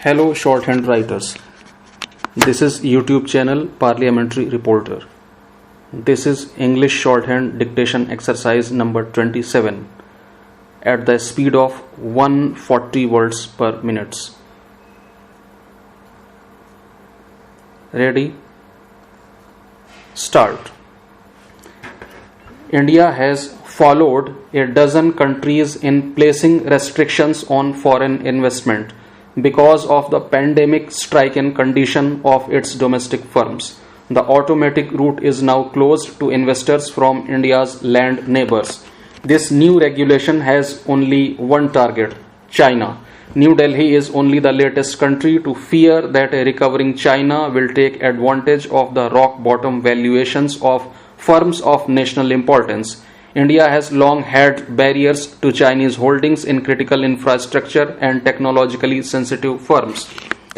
Hello shorthand writers. This is YouTube channel Parliamentary Reporter. This is English shorthand dictation exercise number 27 at the speed of 140 words per minute. Ready? Start. India has followed a dozen countries in placing restrictions on foreign investment because of the pandemic stricken condition of its domestic firms. The automatic route is now closed to investors from India's land neighbors. This new regulation has only one target: China. New Delhi is only the latest country to fear that a recovering China will take advantage of the rock bottom valuations of firms of national importance. India has long had barriers to Chinese holdings in critical infrastructure and technologically sensitive firms.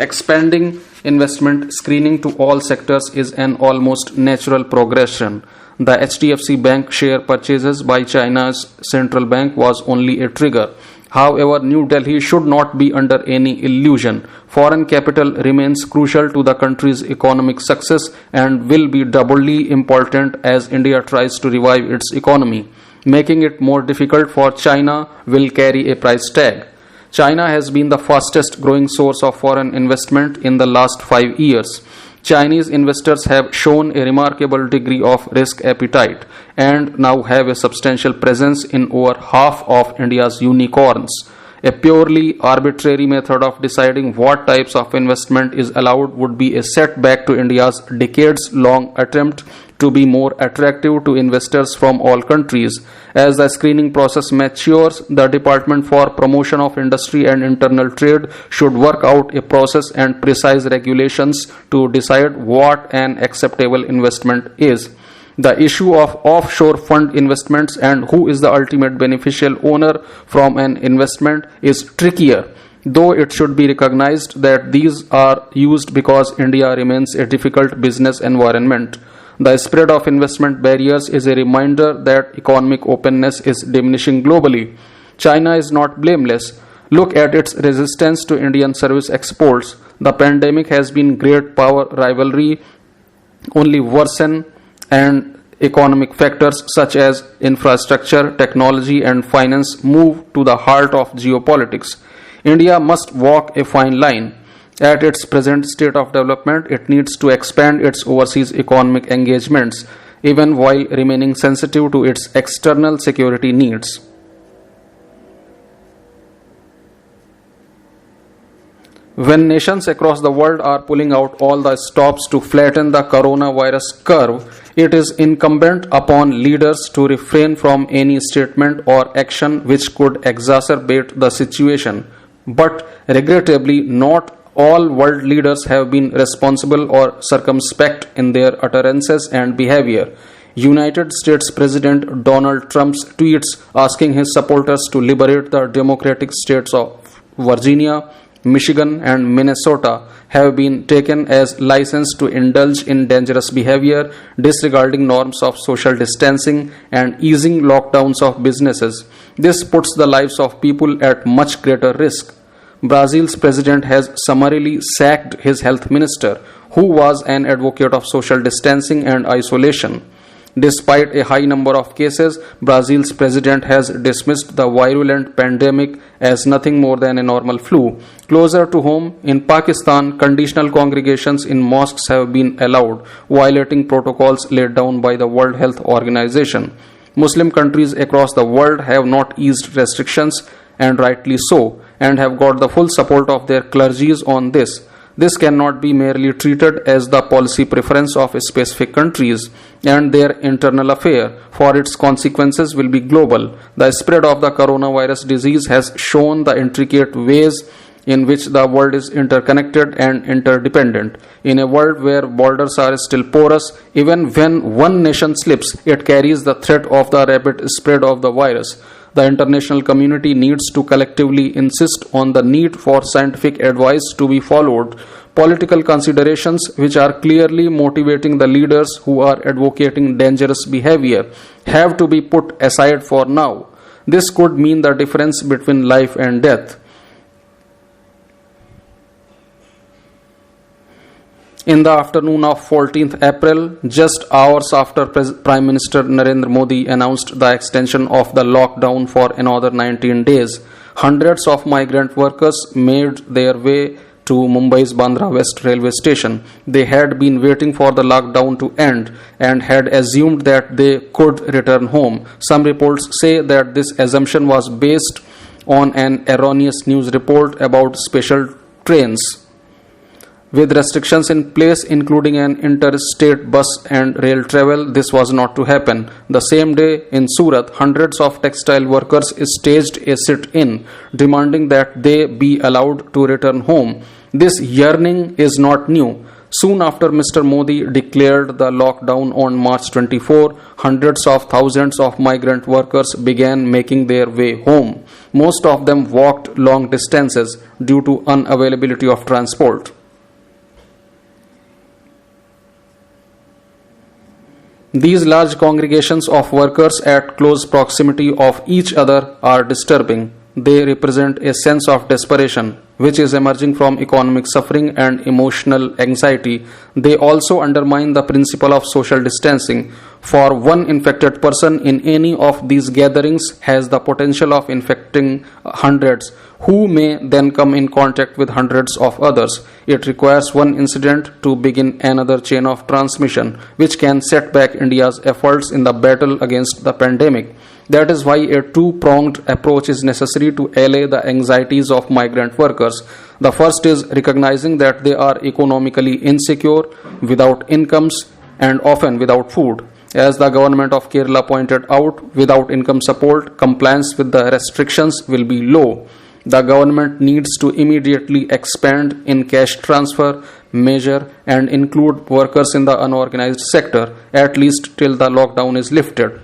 Expanding investment screening to all sectors is an almost natural progression. The HDFC Bank share purchases by China's central bank was only a trigger. However, New Delhi should not be under any illusion. Foreign capital remains crucial to the country's economic success and will be doubly important as India tries to revive its economy. Making it more difficult for China will carry a price tag. China has been the fastest growing source of foreign investment in the last 5 years. Chinese investors have shown a remarkable degree of risk appetite and now have a substantial presence in over half of India's unicorns. A purely arbitrary method of deciding what types of investment is allowed would be a setback to India's decades-long attempt to be more attractive to investors from all countries. As the screening process matures, the Department for Promotion of Industry and Internal Trade should work out a process and precise regulations to decide what an acceptable investment is. The issue of offshore fund investments and who is the ultimate beneficial owner from an investment is trickier, though it should be recognized that these are used because India remains a difficult business environment. The spread of investment barriers is a reminder that economic openness is diminishing globally. China is not blameless. Look at its resistance to Indian service exports. The pandemic has been great power rivalry only worsen, and economic factors such as infrastructure, technology, and finance move to the heart of geopolitics. India must walk a fine line. At its present state of development, it needs to expand its overseas economic engagements, even while remaining sensitive to its external security needs. When nations across the world are pulling out all the stops to flatten the coronavirus curve, it is incumbent upon leaders to refrain from any statement or action which could exacerbate the situation. But regrettably, not all world leaders have been responsible or circumspect in their utterances and behavior. United States President Donald Trump's tweets asking his supporters to liberate the democratic states of Virginia, Michigan, and Minnesota have been taken as license to indulge in dangerous behavior, disregarding norms of social distancing and easing lockdowns of businesses. This puts the lives of people at much greater risk. Brazil's president has summarily sacked his health minister, who was an advocate of social distancing and isolation. Despite a high number of cases, Brazil's president has dismissed the virulent pandemic as nothing more than a normal flu. Closer to home, in Pakistan, conditional congregations in mosques have been allowed, violating protocols laid down by the World Health Organization. Muslim countries across the world have not eased restrictions, and rightly so, and have got the full support of their clergies on this. This cannot be merely treated as the policy preference of specific countries and their internal affair, for its consequences will be global. The spread of the coronavirus disease has shown the intricate ways in which the world is interconnected and interdependent. In a world where borders are still porous, even when one nation slips, it carries the threat of the rapid spread of the virus. The international community needs to collectively insist on the need for scientific advice to be followed. Political considerations which are clearly motivating the leaders who are advocating dangerous behavior have to be put aside for now. This could mean the difference between life and death. In the afternoon of 14th April, just hours after Prime Minister Narendra Modi announced the extension of the lockdown for another 19 days, hundreds of migrant workers made their way to Mumbai's Bandra West railway station. They had been waiting for the lockdown to end and had assumed that they could return home. Some reports say that this assumption was based on an erroneous news report about special trains with restrictions in place, including an interstate bus and rail travel. This was not to happen. The same day in Surat, hundreds of textile workers staged a sit-in, demanding that they be allowed to return home. This yearning is not new. Soon after Mr. Modi declared the lockdown on March 24, hundreds of thousands of migrant workers began making their way home. Most of them walked long distances due to unavailability of transport. These large congregations of workers at close proximity of each other are disturbing. They represent a sense of desperation, which is emerging from economic suffering and emotional anxiety. They also undermine the principle of social distancing. For one infected person in any of these gatherings has the potential of infecting hundreds, who may then come in contact with hundreds of others. It requires one incident to begin another chain of transmission, which can set back India's efforts in the battle against the pandemic. That is why a two-pronged approach is necessary to allay the anxieties of migrant workers. The first is recognizing that they are economically insecure, without incomes, and often without food. As the government of Kerala pointed out, without income support, compliance with the restrictions will be low. The government needs to immediately expand in cash transfer, measure, and include workers in the unorganized sector, at least till the lockdown is lifted.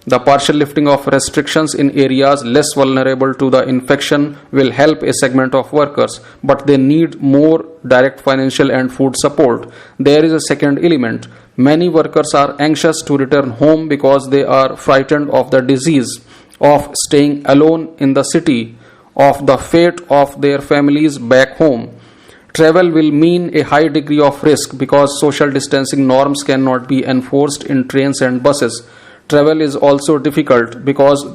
The partial lifting of restrictions in areas less vulnerable to the infection will help a segment of workers, but they need more direct financial and food support. There is a second element. Many workers are anxious to return home because they are frightened of the disease, of staying alone in the city, of the fate of their families back home. Travel will mean a high degree of risk because social distancing norms cannot be enforced in trains and buses. Travel is also difficult because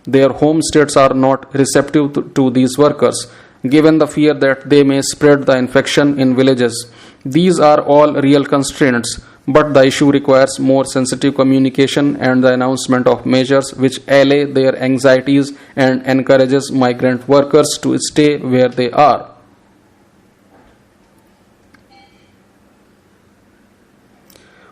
their home states are not receptive to these workers, given the fear that they may spread the infection in villages. These are all real constraints, but the issue requires more sensitive communication and the announcement of measures which allay their anxieties and encourages migrant workers to stay where they are.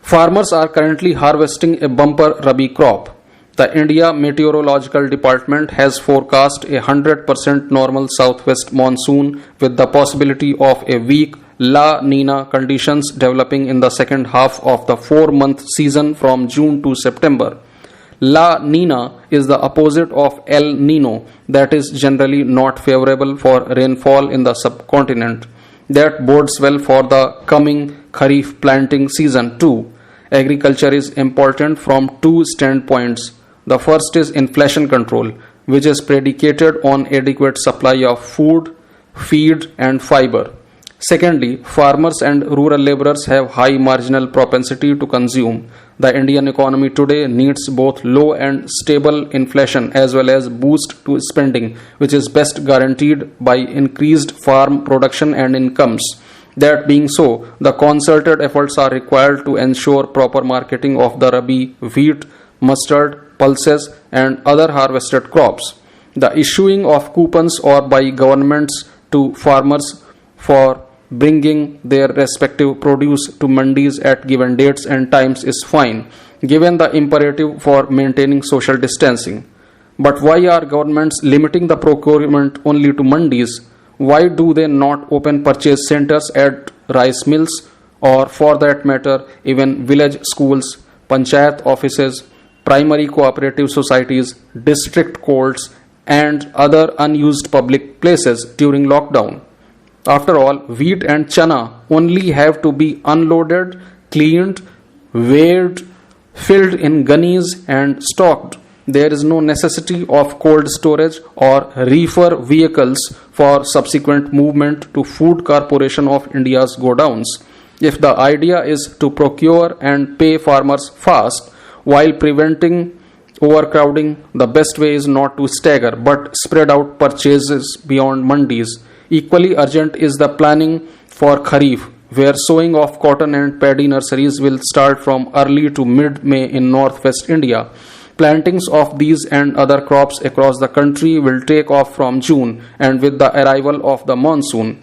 Farmers are currently harvesting a bumper Rabi crop. The India Meteorological Department has forecast a 100% normal southwest monsoon with the possibility of a weak La Nina conditions developing in the second half of the 4-month season from June to September. La Nina is the opposite of El Nino, that is generally not favorable for rainfall in the subcontinent. That bodes well for the coming Kharif planting season too. Agriculture is important from two standpoints. The first is inflation control, which is predicated on adequate supply of food, feed, and fiber. Secondly, farmers and rural laborers have high marginal propensity to consume. The Indian economy today needs both low and stable inflation as well as boost to spending, which is best guaranteed by increased farm production and incomes. That being so, the concerted efforts are required to ensure proper marketing of the Rabi wheat, mustard, pulses, and other harvested crops. The issuing of coupons or by governments to farmers for bringing their respective produce to mandis at given dates and times is fine, given the imperative for maintaining social distancing. But why are governments limiting the procurement only to mandis? Why do they not open purchase centers at rice mills or, for that matter, even village schools, panchayat offices, primary cooperative societies, district courts, and other unused public places during lockdown? After all, wheat and chana only have to be unloaded, cleaned, weighed, filled in gunnies, and stocked. There is no necessity of cold storage or reefer vehicles for subsequent movement to Food Corporation of India's godowns. If the idea is to procure and pay farmers fast while preventing overcrowding, the best way is not to stagger but spread out purchases beyond mandis. Equally urgent is the planning for Kharif, where sowing of cotton and paddy nurseries will start from early to mid-May in northwest India. Plantings of these and other crops across the country will take off from June and with the arrival of the monsoon.